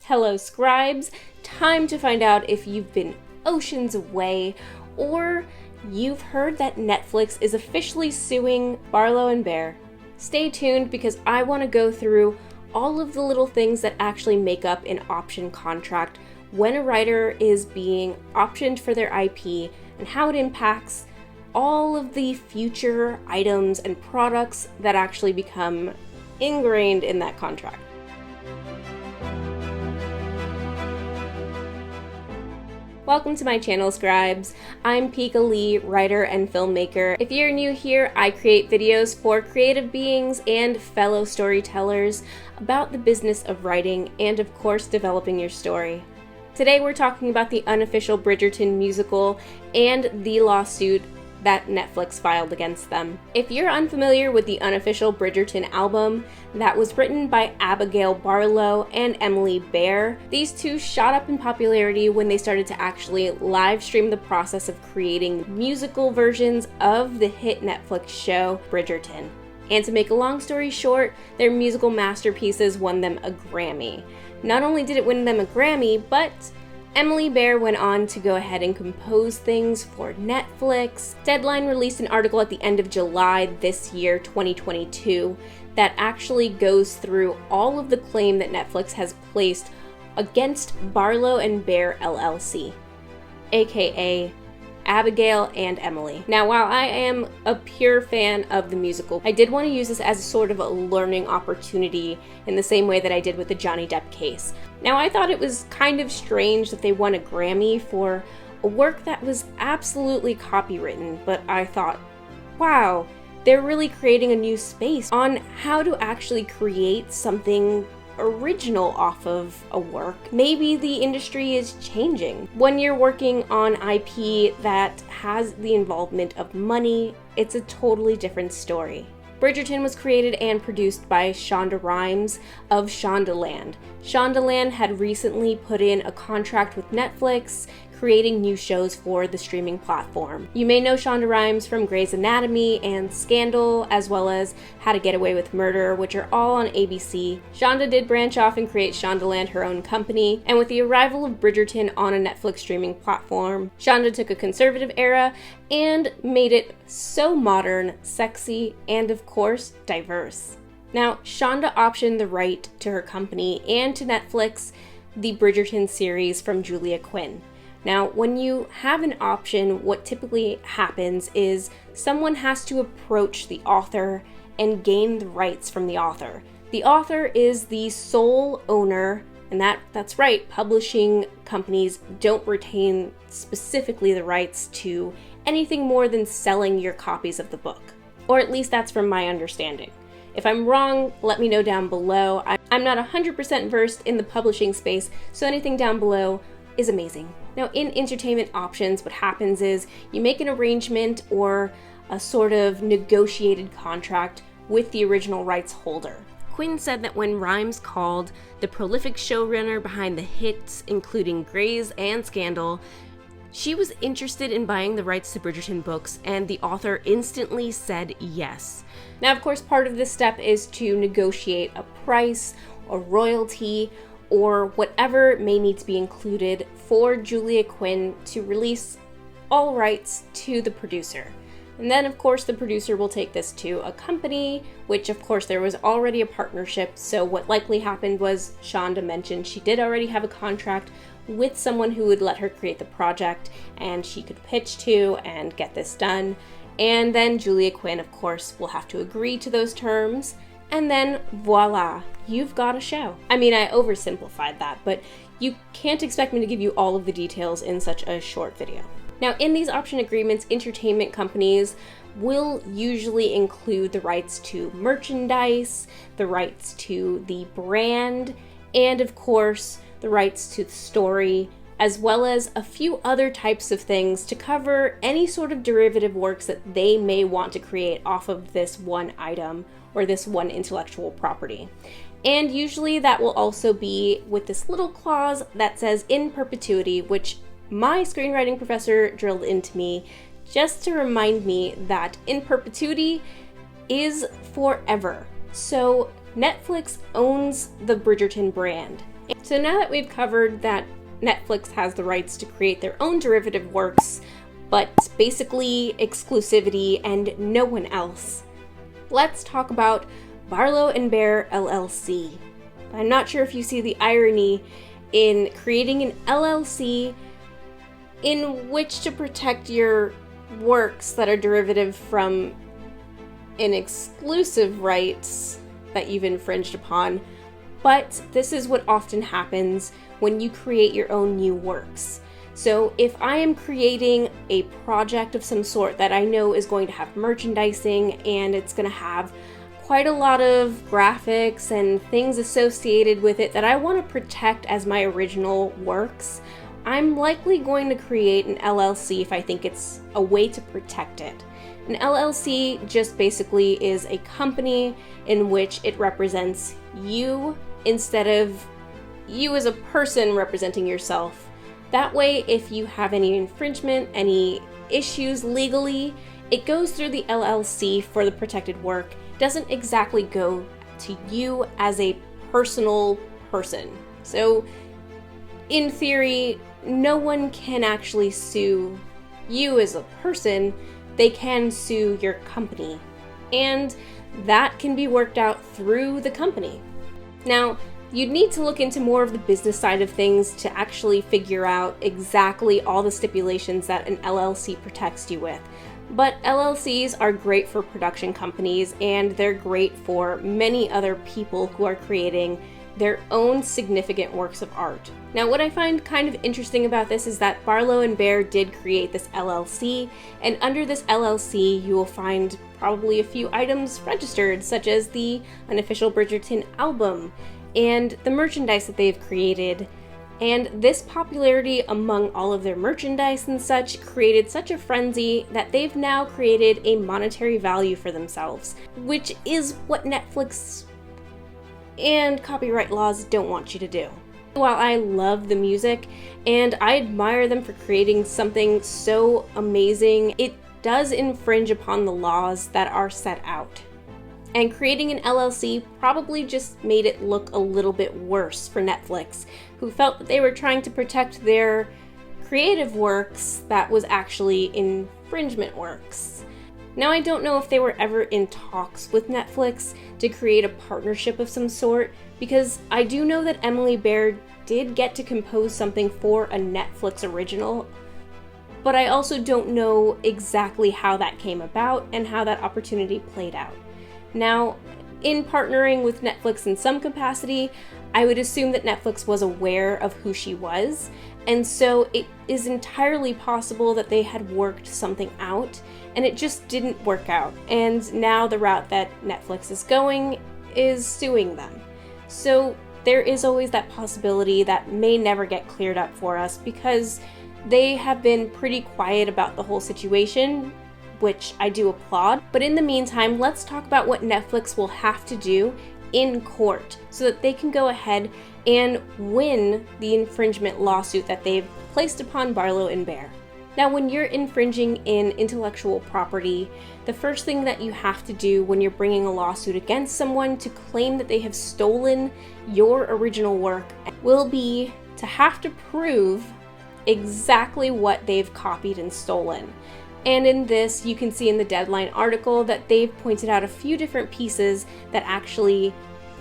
Hello, Scribes. Time to find out if you've been oceans away or you've heard that Netflix is officially suing Barlow and Bear. Stay tuned because I want to go through all of the little things that actually make up an option contract when a writer is being optioned for their IP and how it impacts all of the future items and products that actually become ingrained in that contract. Welcome to my channel, Scribes. I'm Pika Lee, writer and filmmaker. If you're new here, I create videos for creative beings and fellow storytellers about the business of writing and, of course, developing your story. Today we're talking about the Unofficial Bridgerton Musical and the lawsuit that Netflix filed against them. If you're unfamiliar with the Unofficial Bridgerton album that was written by Abigail Barlow and Emily Bear, these two shot up in popularity when they started to actually live stream the process of creating musical versions of the hit Netflix show Bridgerton. And to make a long story short, their musical masterpieces won them a Grammy. Not only did it win them a Grammy, but Emily Bear went on to go ahead and compose things for Netflix. Deadline released an article at the end of July this year, 2022, that actually goes through all of the claim that Netflix has placed against Barlow and Bear LLC, aka Abigail and Emily. Now, while I am a pure fan of the musical, I did want to use this as a sort of a learning opportunity in the same way that I did with the Johnny Depp case. Now, I thought it was kind of strange that they won a Grammy for a work that was absolutely copywritten, but I thought, wow, they're really creating a new space on how to actually create something original off of a work. Maybe the industry is changing. When you're working on IP that has the involvement of money, it's a totally different story. Bridgerton was created and produced by Shonda Rhimes of Shondaland. Shondaland had recently put in a contract with Netflix, creating new shows for the streaming platform. You may know Shonda Rhimes from Grey's Anatomy and Scandal, as well as How to Get Away with Murder, which are all on ABC. Shonda did branch off and create Shondaland, her own company, and with the arrival of Bridgerton on a Netflix streaming platform, Shonda took a conservative era and made it so modern, sexy, and of course, diverse. Now, Shonda optioned the right to her company and to Netflix the Bridgerton series from Julia Quinn. Now, when you have an option, what typically happens is someone has to approach the author and gain the rights from the author. The author is the sole owner, and that's right, publishing companies don't retain specifically the rights to anything more than selling your copies of the book. Or at least that's from my understanding. If I'm wrong, let me know down below. I'm not 100% versed in the publishing space, so anything down below is amazing. Now, in entertainment options, what happens is you make an arrangement or a sort of negotiated contract with the original rights holder. Quinn said that when Rhimes called the prolific showrunner behind the hits, including Grey's and Scandal, she was interested in buying the rights to Bridgerton books, and the author instantly said yes. Now, of course, part of this step is to negotiate a price or royalty or whatever may need to be included for Julia Quinn to release all rights to the producer. And then, of course, the producer will take this to a company, which, of course, there was already a partnership. So what likely happened was Shonda mentioned she did already have a contract with someone who would let her create the project and she could pitch to and get this done. And then Julia Quinn, of course, will have to agree to those terms. And then voila, you've got a show. I mean, I oversimplified that, but you can't expect me to give you all of the details in such a short video. Now, in these option agreements, entertainment companies will usually include the rights to merchandise, the rights to the brand, and of course, the rights to the story, as well as a few other types of things to cover any sort of derivative works that they may want to create off of this one item or this one intellectual property. And usually that will also be with this little clause that says in perpetuity, which my screenwriting professor drilled into me just to remind me that in perpetuity is forever. So Netflix owns the Bridgerton brand. So now that we've covered that Netflix has the rights to create their own derivative works, but basically exclusivity and no one else, let's talk about Barlow and Bear LLC. I'm not sure if you see the irony in creating an LLC in which to protect your works that are derivative from an exclusive rights that you've infringed upon. But this is what often happens when you create your own new works. So if I am creating a project of some sort that I know is going to have merchandising and it's going to have quite a lot of graphics and things associated with it that I want to protect as my original works, I'm likely going to create an LLC if I think it's a way to protect it. An LLC just basically is a company in which it represents you instead of you as a person representing yourself. That way, if you have any infringement, any issues legally, it goes through the LLC for the protected work. It doesn't exactly go to you as a personal person. So, in theory, no one can actually sue you as a person. They can sue your company. And that can be worked out through the company. Now, you'd need to look into more of the business side of things to actually figure out exactly all the stipulations that an LLC protects you with. But LLCs are great for production companies, and they're great for many other people who are creating their own significant works of art. Now, what I find kind of interesting about this is that Barlow and Bear did create this LLC, and under this LLC you will find probably a few items registered, such as the Unofficial Bridgerton album and the merchandise that they've created. And this popularity among all of their merchandise and such created such a frenzy that they've now created a monetary value for themselves, which is what Netflix and copyright laws don't want you to do. While I love the music and I admire them for creating something so amazing, it does infringe upon the laws that are set out. And creating an LLC probably just made it look a little bit worse for Netflix, who felt that they were trying to protect their creative works that was actually infringement works. Now, I don't know if they were ever in talks with Netflix to create a partnership of some sort, because I do know that Emily Baird did get to compose something for a Netflix original, but I also don't know exactly how that came about and how that opportunity played out. Now, in partnering with Netflix in some capacity, I would assume that Netflix was aware of who she was, and so it is entirely possible that they had worked something out, and it just didn't work out, and now the route that Netflix is going is suing them. So there is always that possibility that may never get cleared up for us, because they have been pretty quiet about the whole situation, which I do applaud. But in the meantime, let's talk about what Netflix will have to do in court so that they can go ahead and win the infringement lawsuit that they've placed upon Barlow and Bear. Now, when you're infringing in intellectual property, the first thing that you have to do when you're bringing a lawsuit against someone to claim that they have stolen your original work will be to have to prove exactly what they've copied and stolen. And in this, you can see in the Deadline article that they've pointed out a few different pieces that actually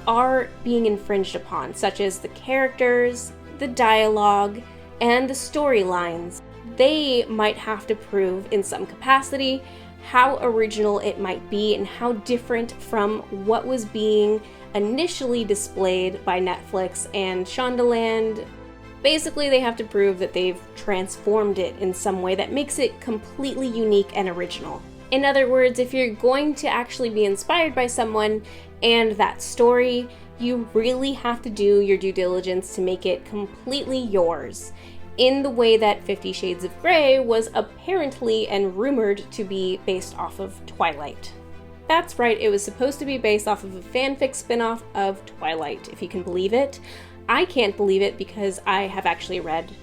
are being infringed upon, such as the characters, the dialogue, and the storylines. They might have to prove in some capacity how original it might be and how different from what was being initially displayed by Netflix and Shondaland. Basically, they have to prove that they've transformed it in some way that makes it completely unique and original. In other words, if you're going to actually be inspired by someone and that story, you really have to do your due diligence to make it completely yours, in the way that 50 Shades of Grey was apparently and rumored to be based off of Twilight. That's right, it was supposed to be based off of a fanfic spin-off of Twilight, if you can believe it. I can't believe it because I have actually read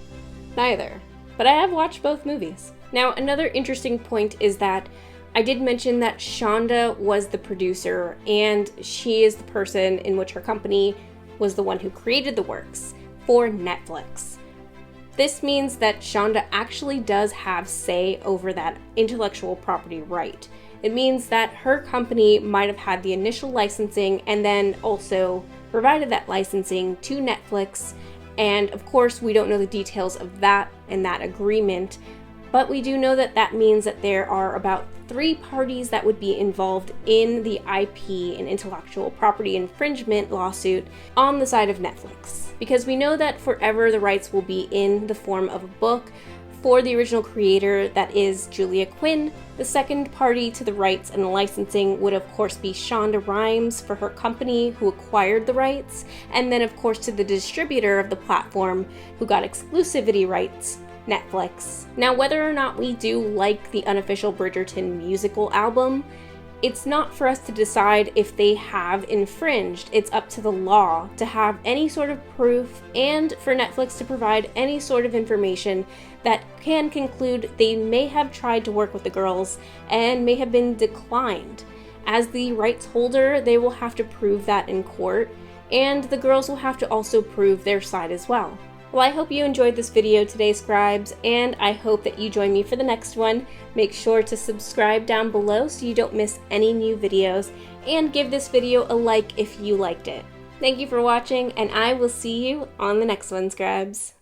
neither, but I have watched both movies. Now, another interesting point is that I did mention that Shonda was the producer, and she is the person in which her company was the one who created the works. for Netflix. This means that Shonda actually does have say over that intellectual property right. It means that her company might have had the initial licensing and then also provided that licensing to Netflix. And of course, we don't know the details of that and that agreement, but we do know that that means that there are about 3 parties that would be involved in the IP and intellectual property infringement lawsuit on the side of Netflix. Because we know that forever the rights will be in the form of a book for the original creator, that is Julia Quinn. The second party to the rights and the licensing would of course be Shonda Rhimes for her company who acquired the rights, and then of course to the distributor of the platform who got exclusivity rights, Netflix. Now, whether or not we do like the Unofficial Bridgerton Musical album, it's not for us to decide if they have infringed. It's up to the law to have any sort of proof and for Netflix to provide any sort of information that can conclude they may have tried to work with the girls and may have been declined. As the rights holder, they will have to prove that in court, and the girls will have to also prove their side as well. Well, I hope you enjoyed this video today, Scribes, and I hope that you join me for the next one. Make sure to subscribe down below so you don't miss any new videos, and give this video a like if you liked it. Thank you for watching, and I will see you on the next one, Scribes.